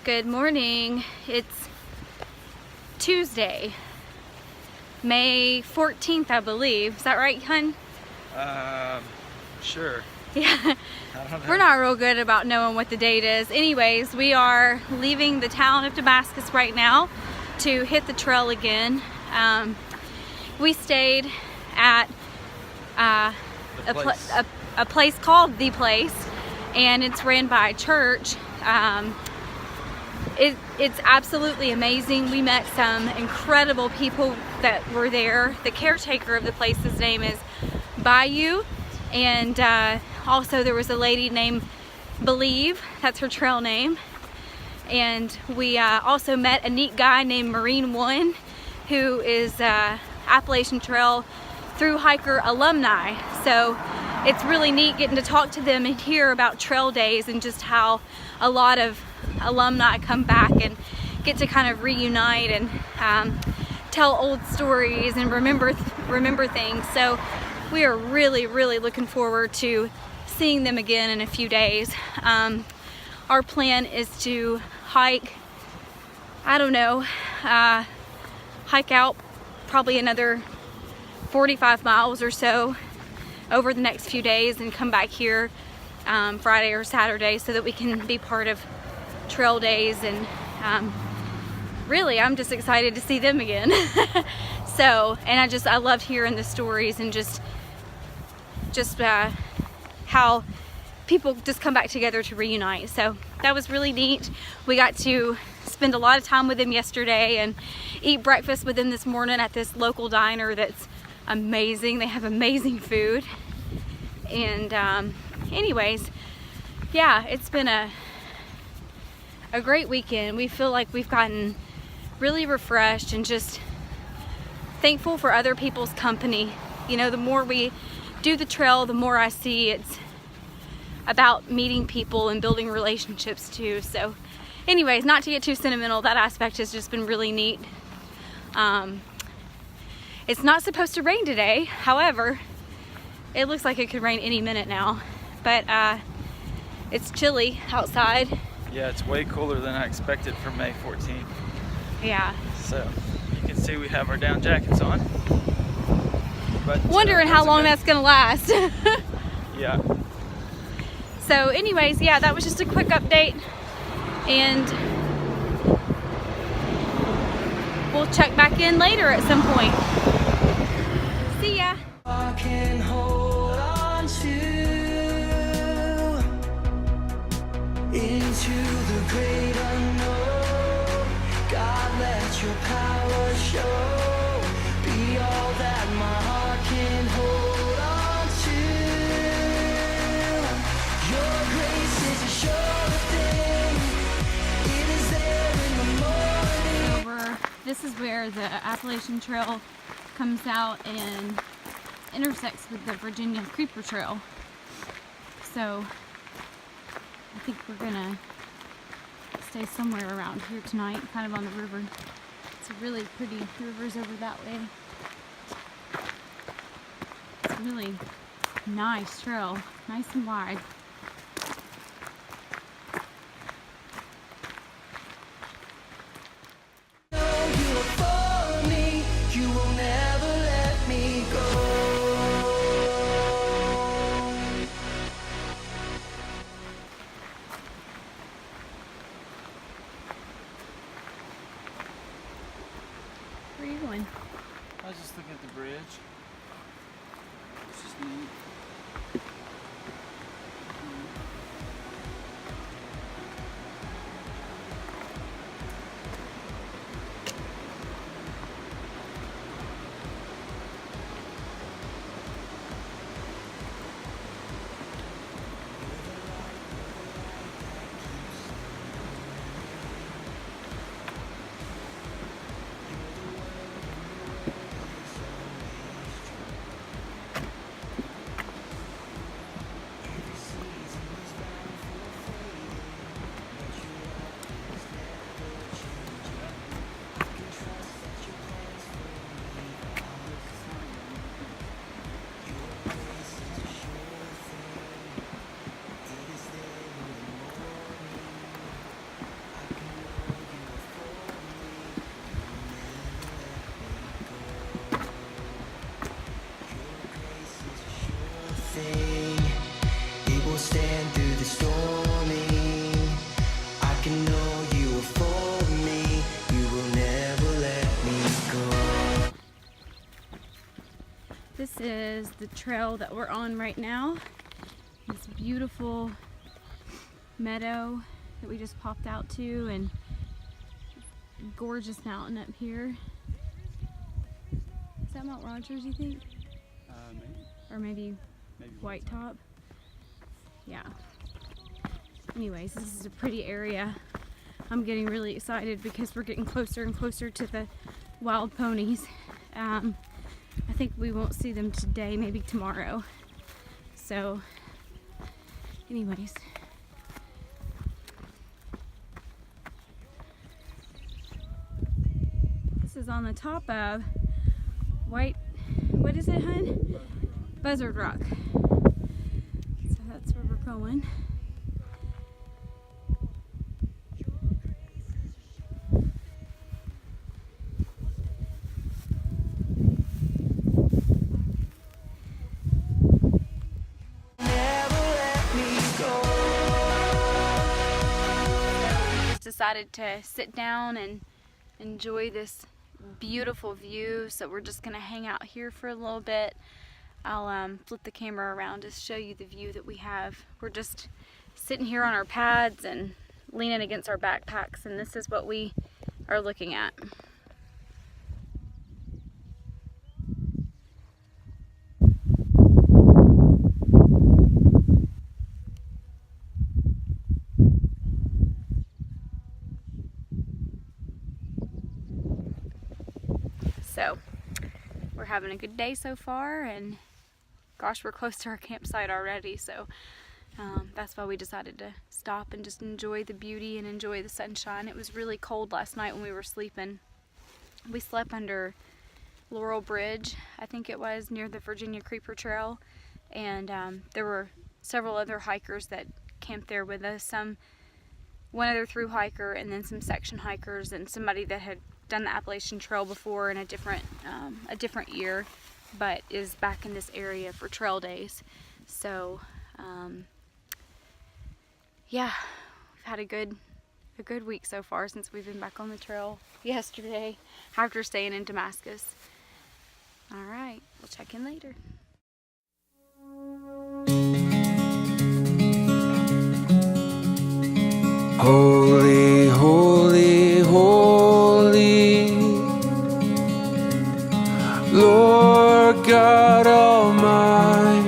Good morning. It's Tuesday, May 14th, I believe. Is that right, hun? Sure. Yeah. I don't know. We're not real good about knowing what the date is. Anyways, we are leaving the town of Damascus right now to hit the trail again. We stayed at a place called The Place, and it's ran by a church. It's absolutely amazing. We met some incredible people that were there. The caretaker of the place's name is Bayou, and also there was a lady named Believe, that's her trail name. And we also met a neat guy named Marine One, who is Appalachian Trail through hiker alumni. So it's really neat getting to talk to them and hear about trail days and just how a lot of alumni come back and get to kind of reunite and tell old stories and remember things. So we are really looking forward to seeing them again in a few days. Our plan is to hike, I don't know, hike out probably another 45 miles or so over the next few days and come back here Friday or Saturday so that we can be part of trail days. And really I'm just excited to see them again. So, and I loved hearing the stories and just how people just come back together to reunite. So that was really neat. We got to spend a lot of time with them yesterday and eat breakfast with them this morning at this local diner that's amazing. They have amazing food. And anyways, yeah, it's been a great weekend. We feel like we've gotten really refreshed and just thankful for other people's company. You know, the more we do the trail, the more I see it's about meeting people and building relationships too. So anyways, not to get too sentimental, that aspect has just been really neat. It's not supposed to rain today. However, it looks like it could rain any minute now, but it's chilly outside. Yeah, it's way cooler than I expected for May 14th. Yeah. So you can see we have our down jackets on. But wondering how long that's gonna last. Yeah. So anyways, yeah, that was just a quick update, and we'll check back in later at some point. See ya. I can hold on to into the great unknown. God, let your power show. Be all that my heart can hold on to. Your grace is a sure thing. It is there in the morning. This is where the Appalachian Trail comes out and intersects with the Virginia Creeper Trail. So I think we're gonna stay somewhere around here tonight, kind of on the river. It's a really pretty river's over that way. It's a really nice trail, nice and wide. Where are you going? I was just looking at the bridge. It's just neat. the trail that we're on right now. This beautiful meadow that we just popped out to, and gorgeous mountain up here. Is that Mount Rogers, you think? Maybe. Or maybe White Top? Yeah. Anyways, this is a pretty area. I'm getting really excited because we're getting closer and closer to the wild ponies. I think we won't see them today, maybe tomorrow. So, anyways. This is on the top of what is it, hun? Buzzard Rock. So that's where we're going. Decided to sit down and enjoy this beautiful view, so we're just gonna hang out here for a little bit. I'll flip the camera around to show you the view that we have. We're just sitting here on our pads and leaning against our backpacks, and this is what we are looking at. So we're having a good day so far, and gosh, we're close to our campsite already, so that's why we decided to stop and just enjoy the beauty and enjoy the sunshine. It was really cold last night when we were sleeping. We slept under Laurel Bridge, I think it was, near the Virginia Creeper Trail, and there were several other hikers that camped there with us. One other through hiker, and then some section hikers, and somebody that had done the Appalachian Trail before in a different year, but is back in this area for trail days. So yeah, we've had a good week so far since we've been back on the trail yesterday after staying in Damascus. All right, we'll check in later. Holy, holy, holy, Lord God Almighty.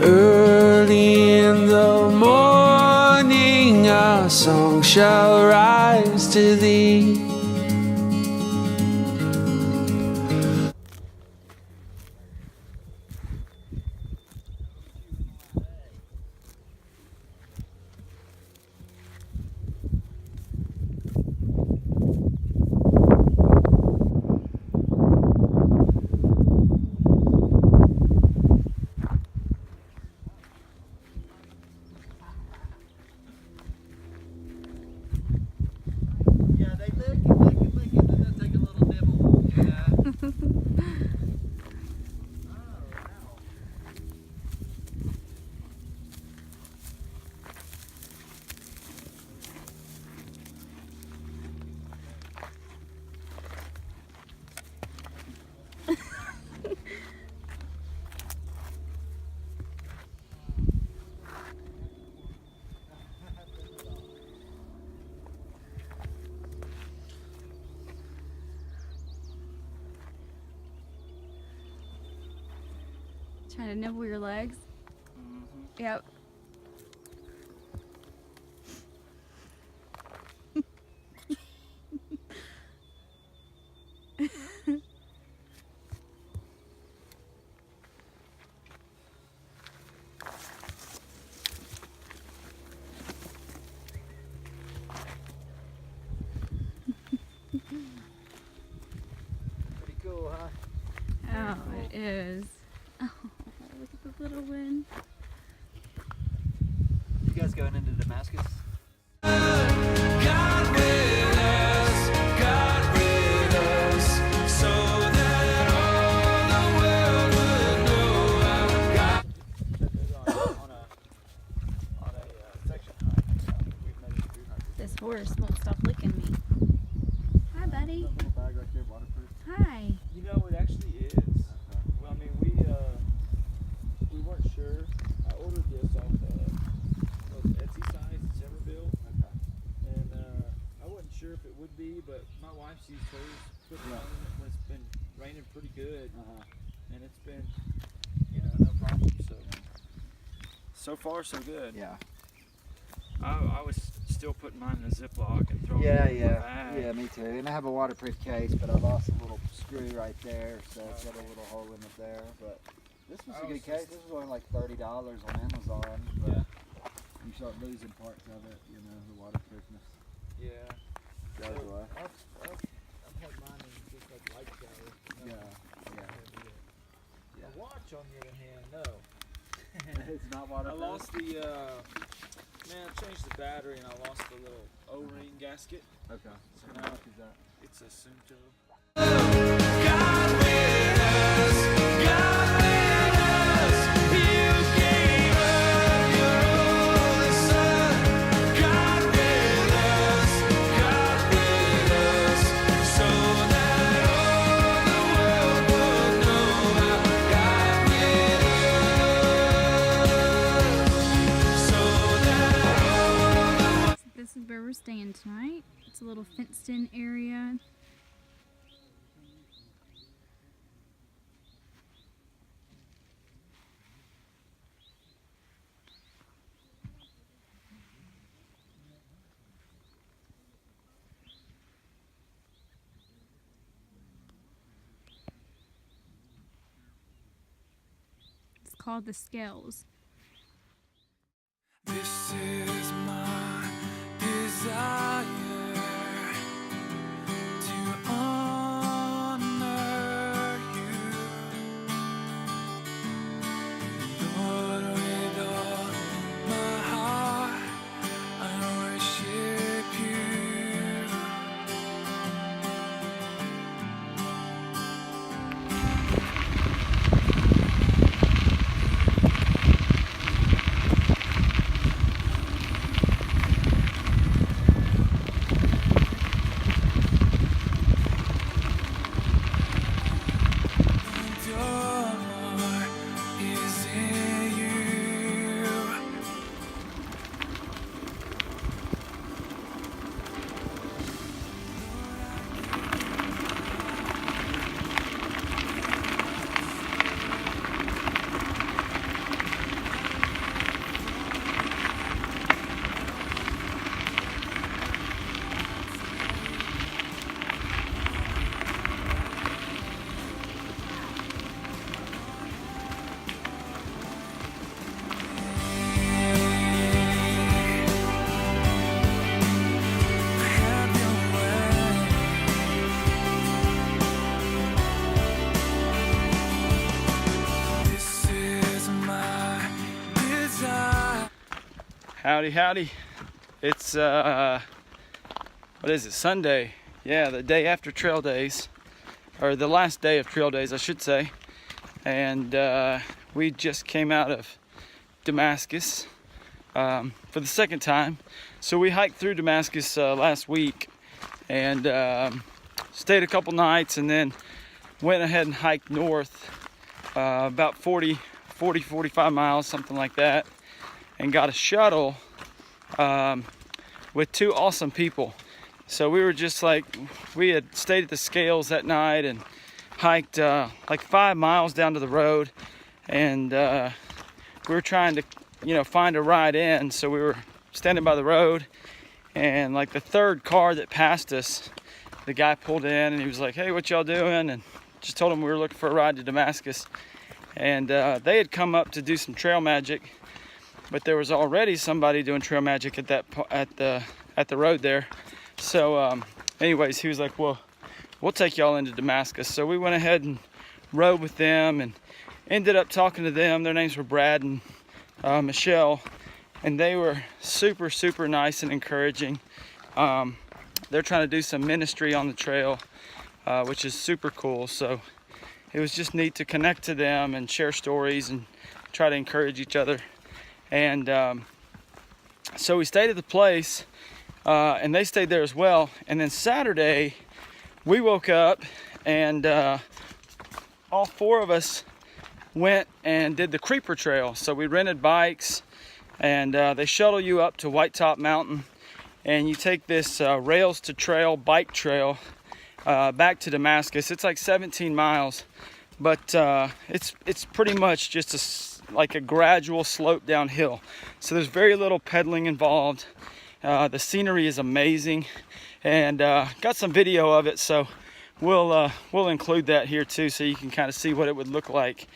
Early in the morning our song shall rise to thee. Trying to nibble your legs? Mm-hmm. Yep. Pretty cool, huh? Oh, it is. Oh, look at the little one. You guys going into Damascus? God with us, so that all the world would know our God. On a section hike. We've made it through hikers. This horse won't stop licking me. Hi, buddy. Little bag right there, waterproof. Hi. You know, it actually it's been, no problem. So far so good. Yeah. I was still putting mine in a Ziploc and throwing it in my bag. Yeah, me too. And I have a waterproof case, but I lost a little screw right there, so it's got a little hole in it there. But this was a good case. This was only like $30 on Amazon, but you start losing parts of it, the waterproofness Yeah. goes away. I've had mine in just like light shower. Yeah. A watch, on the other hand, no. It's not I waterproof. lost the, I changed the battery and I lost the little O-ring gasket. Okay. So How now much is that? it's a Sunto. God with us, God with us. You gave up your only son. God with us, so that all the world would know how God with us, so that all the This is where we're staying tonight. It's a little fenced in area. It's called the Scales. This is my desire to honor you, Lord, with all my heart I worship you. Is in you. Have your way. This is my desire. Howdy, howdy. It's, what is it, Sunday? Yeah, the day after trail days, or the last day of trail days, I should say. And we just came out of Damascus for the second time. So we hiked through Damascus last week and stayed a couple nights and then went ahead and hiked north about 45 miles, something like that, and got a shuttle with two awesome people. So we were just like, we had stayed at the Scales that night and hiked like 5 miles down to the road, and we were trying to find a ride in. So we were standing by the road, and like the third car that passed us, the guy pulled in and he was like, "Hey, what y'all doing?" And just told him we were looking for a ride to Damascus. And they had come up to do some trail magic, but there was already somebody doing trail magic at the road there. So anyways, he was like, "Well, we'll take y'all into Damascus." So we went ahead and rode with them and ended up talking to them. Their names were Brad and Michelle, and they were super, super nice and encouraging. They're trying to do some ministry on the trail, which is super cool. So it was just neat to connect to them and share stories and try to encourage each other. And so we stayed at the place, and they stayed there as well. And then Saturday, we woke up and all four of us went and did the Creeper Trail. So we rented bikes, and they shuttle you up to White Top Mountain, and you take this rails to trail bike trail back to Damascus. It's like 17 miles, but it's pretty much just like a gradual slope downhill. So there's very little pedaling involved. The scenery is amazing, and got some video of it, so we'll include that here too, so you can kind of see what it would look like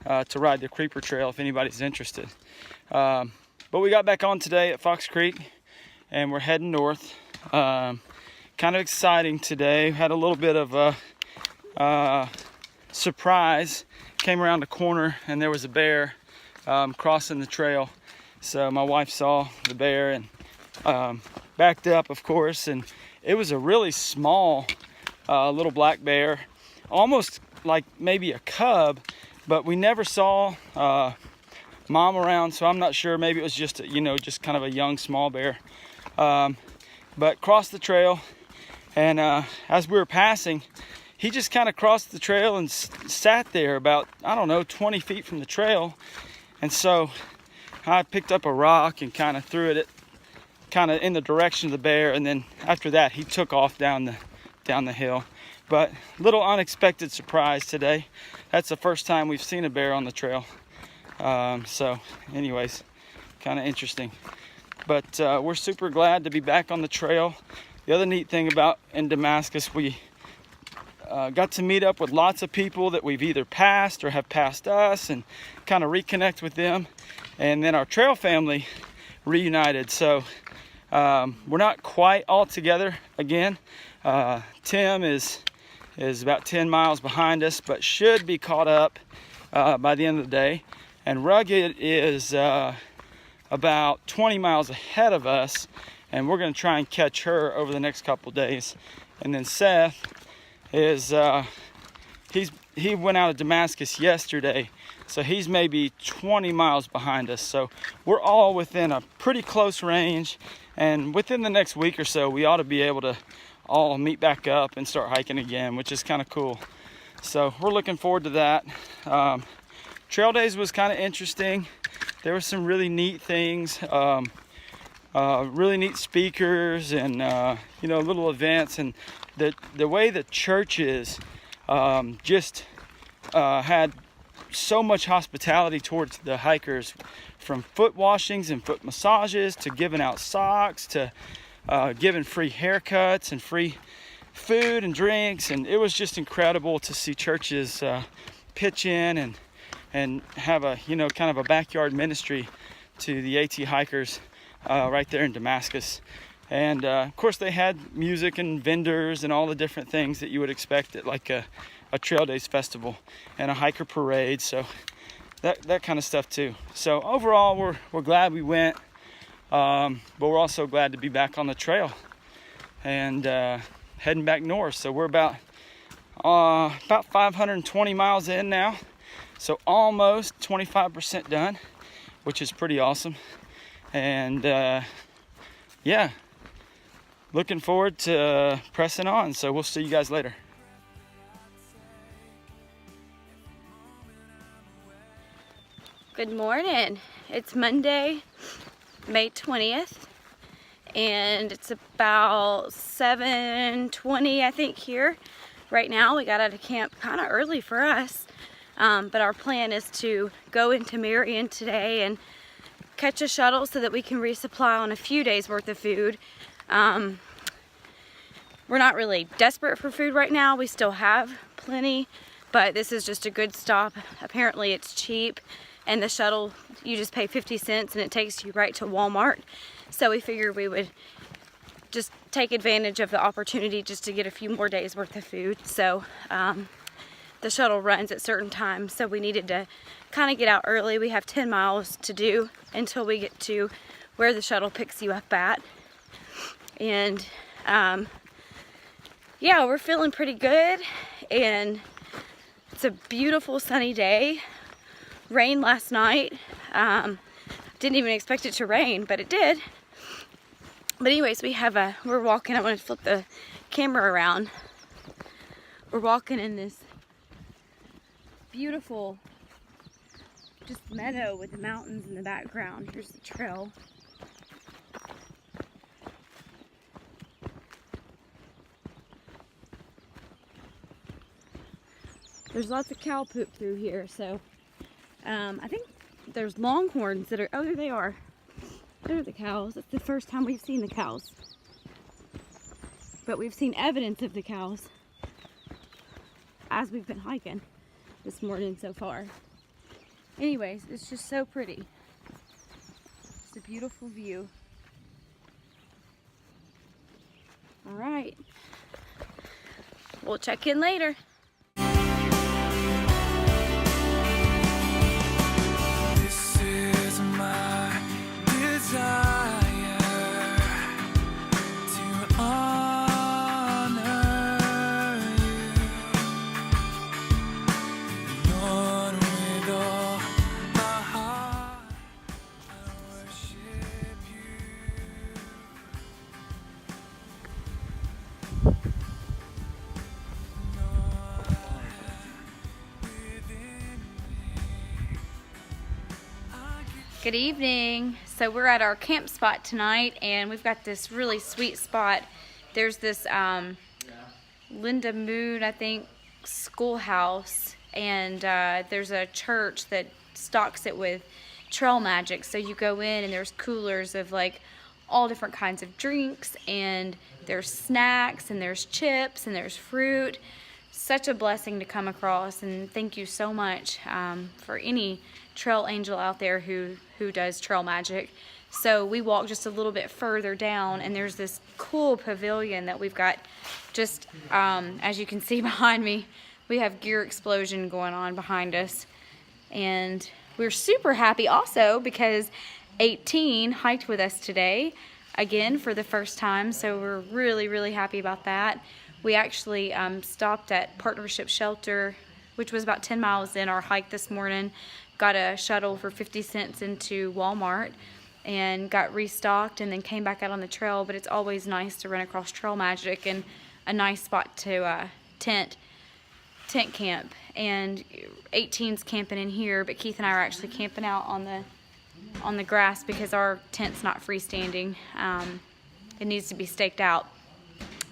to ride the Creeper Trail if anybody's interested. But we got back on today at Fox Creek, and we're heading north. Kind of exciting today. Had a little bit of a surprise. Came around the corner and there was a bear crossing the trail. So my wife saw the bear and backed up, of course, and it was a really small little black bear, almost like maybe a cub, but we never saw mom around, so I'm not sure. Maybe it was just just kind of a young small bear, but crossed the trail, and as we were passing, he just kind of crossed the trail and sat there about, I don't know, 20 feet from the trail. And so I picked up a rock and kind of threw it kind of in the direction of the bear, and then after that he took off down the hill. But little unexpected surprise today. That's the first time we've seen a bear on the trail. So anyways, kind of interesting. But we're super glad to be back on the trail. The other neat thing about in Damascus, we got to meet up with lots of people that we've either passed or have passed us, and kind of reconnect with them. And then our trail family reunited. So we're not quite all together again. Tim is about 10 miles behind us, but should be caught up by the end of the day. And Rugged is about 20 miles ahead of us, and we're going to try and catch her over the next couple days. And then Seth is he went out of Damascus yesterday, so he's maybe 20 miles behind us. So we're all within a pretty close range, and within the next week or so we ought to be able to all meet back up and start hiking again, which is kind of cool. So we're looking forward to that. Trail days was kind of interesting. There were some really neat things, really neat speakers, and little events, and the way the churches just had so much hospitality towards the hikers, from foot washings and foot massages to giving out socks to giving free haircuts and free food and drinks. And it was just incredible to see churches pitch in and have a kind of a backyard ministry to the AT hikers right there in Damascus. And of course they had music and vendors and all the different things that you would expect at like a trail days festival and a hiker parade. So that kind of stuff too. So overall we're glad we went, but we're also glad to be back on the trail and heading back north. So we're about 520 miles in now, so almost 25% done, which is pretty awesome. And yeah, looking forward to pressing on. So we'll see you guys later. Good morning. It's Monday, May 20th, and it's about 7:20, I think, here right now. We got out of camp kind of early for us, but our plan is to go into Marion today and catch a shuttle so that we can resupply on a few days worth of food. We're not really desperate for food right now. We still have plenty, but this is just a good stop. Apparently it's cheap, and the shuttle, you just pay 50 cents and it takes you right to Walmart. So we figured we would just take advantage of the opportunity just to get a few more days worth of food. So the shuttle runs at certain times, so we needed to kind of get out early. We have 10 miles to do until we get to where the shuttle picks you up at. And yeah, we're feeling pretty good, and it's a beautiful sunny day. Rain last night. Didn't even expect it to rain, but it did. But anyways, we're walking. I want to flip the camera around. We're walking in this beautiful just meadow with the mountains in the background. Here's the trail. There's lots of cow poop through here, so I think there's longhorns that are, oh, there they are. There are the cows. It's the first time we've seen the cows. But we've seen evidence of the cows as we've been hiking this morning so far. Anyways, it's just so pretty. It's a beautiful view. All right. We'll check in later. This is my desire to honor you, Lord, with all my heart I worship you. Lord, I have within me. Good evening. So we're at our camp spot tonight, and we've got this really sweet spot. There's this Linda Moon, I think, schoolhouse, and there's a church that stocks it with trail magic. So you go in and there's coolers of like all different kinds of drinks, and there's snacks, and there's chips, and there's fruit. Such a blessing to come across, and thank you so much for any trail angel out there who does trail magic. So we walked just a little bit further down, and there's this cool pavilion that we've got just as you can see behind me. We have gear explosion going on behind us, and we're super happy also because 18 hiked with us today again for the first time, so we're really happy about that. We actually stopped at Partnership Shelter, which was about 10 miles in our hike this morning, got a shuttle for 50 cents into Walmart, and got restocked, and then came back out on the trail. But it's always nice to run across trail magic and a nice spot to tent camp. And 18's camping in here, but Keith and I are actually camping out on the grass because our tent's not freestanding. It needs to be staked out.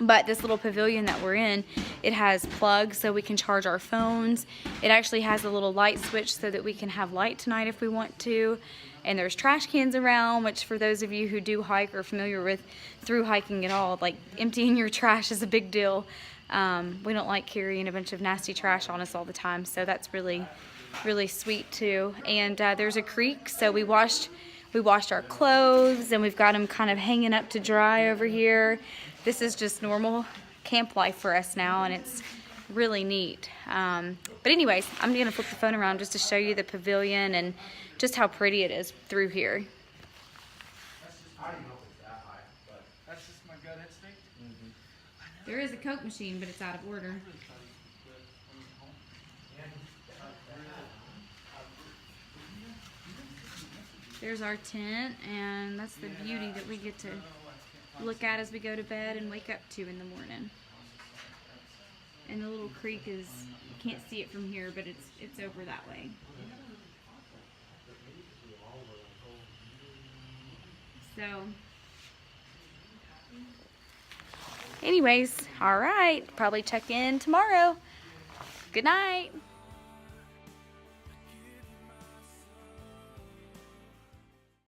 But this little pavilion that we're in, it has plugs so we can charge our phones. It actually has a little light switch so that we can have light tonight if we want to. And there's trash cans around, which for those of you who do hike or are familiar with through hiking at all, like emptying your trash is a big deal. We don't like carrying a bunch of nasty trash on us all the time, so that's really sweet too. And there's a creek, so we washed our clothes, and we've got them kind of hanging up to dry over here. This is just normal camp life for us now, and it's really neat. But anyways, I'm gonna flip the phone around just to show you the pavilion and just how pretty it is through here. That's just my gut instinct. There is a Coke machine, but it's out of order. There's our tent, and that's the beauty that we get to look at as we go to bed and wake up to in the morning. And the little creek is, you can't see it from here, but it's over that way. So, anyways, all right, probably check in tomorrow. Good night.